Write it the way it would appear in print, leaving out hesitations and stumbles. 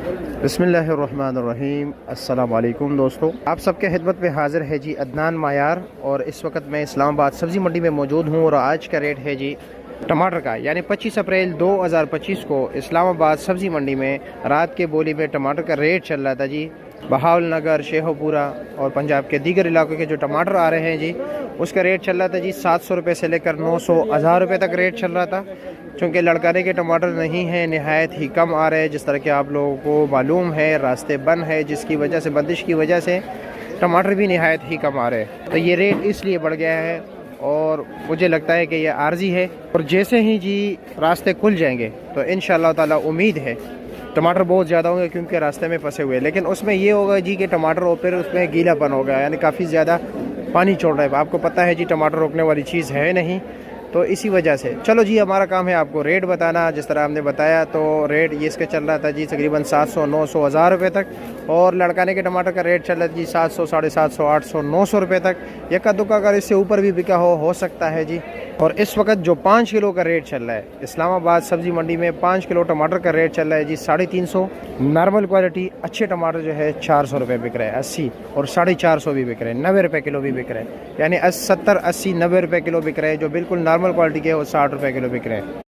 बिस्मिल्लाहिर्रहमानिर्रहीम। अस्सलाम वालेकुम दोस्तों, आप सबके खिदमत में हाज़िर है जी अदनान मायार। और इस वक्त मैं इस्लामाबाद सब्ज़ी मंडी में मौजूद हूँ और आज का रेट है जी टमाटर का, यानी 25 अप्रैल 2025 को इस्लामाबाद सब्ज़ी मंडी में रात के बोली में टमाटर का रेट चल रहा था जी। बहावल नगर, शेखोपुरा और पंजाब के दीगर इलाकों के जो टमाटर आ रहे हैं जी, उसका रेट चल रहा था जी 700 रुपये से लेकर 900 1000 रुपये तक रेट चल रहा था। चूँकि लड़काने के टमाटर नहीं हैं, नहायत ही कम आ रहे हैं। जिस तरह के आप लोगों को मालूम है, रास्ते बंद है, जिसकी वजह से, बंदिश की वजह से टमाटर भी नहायत ही कम आ रहे हैं। तो ये रेट इसलिए बढ़ गया है और मुझे लगता है कि ये आर्जी है। और जैसे ही जी रास्ते खुल जाएंगे तो इंशाअल्लाह ताला उम्मीद है टमाटर बहुत ज़्यादा होंगे, क्योंकि रास्ते में फंसे हुए। लेकिन उसमें ये होगा जी कि टमाटर और फिर उसमें गीलापन होगा, यानी काफ़ी ज़्यादा पानी छोड़ रहा है। आपको पता है जी टमाटर रोकने वाली चीज़ है नहीं, तो इसी वजह से चलो जी हमारा काम है आपको रेट बताना। जिस तरह हमने बताया तो रेट ये इसका चल रहा था जी तकरीबन 700 900 1000 रुपये तक। और लड़काने के टमाटर का रेट चल रहा था जी 700 750 800 900 रुपये तक। यक्का दुक्का अगर इससे ऊपर भी बिका हो सकता है जी। और इस वक्त जो 5 किलो का रेट चल रहा है इस्लामाबाद सब्ज़ी मंडी में, 5 किलो टमाटर का रेट चल रहा है जी 350। नॉर्मल क्वालिटी अच्छे टमाटर जो है 400 रुपये बिक रहे हैं, 80 और 450 भी बिक रहे हैं, 90 रुपये किलो भी बिक रहे हैं। यानी 70 80 90 रुपये किलो बिक रहे हैं। जो बिल्कुल नॉर्मल क्वालिटी के वो 60 रुपये किलो बिक रहे हैं।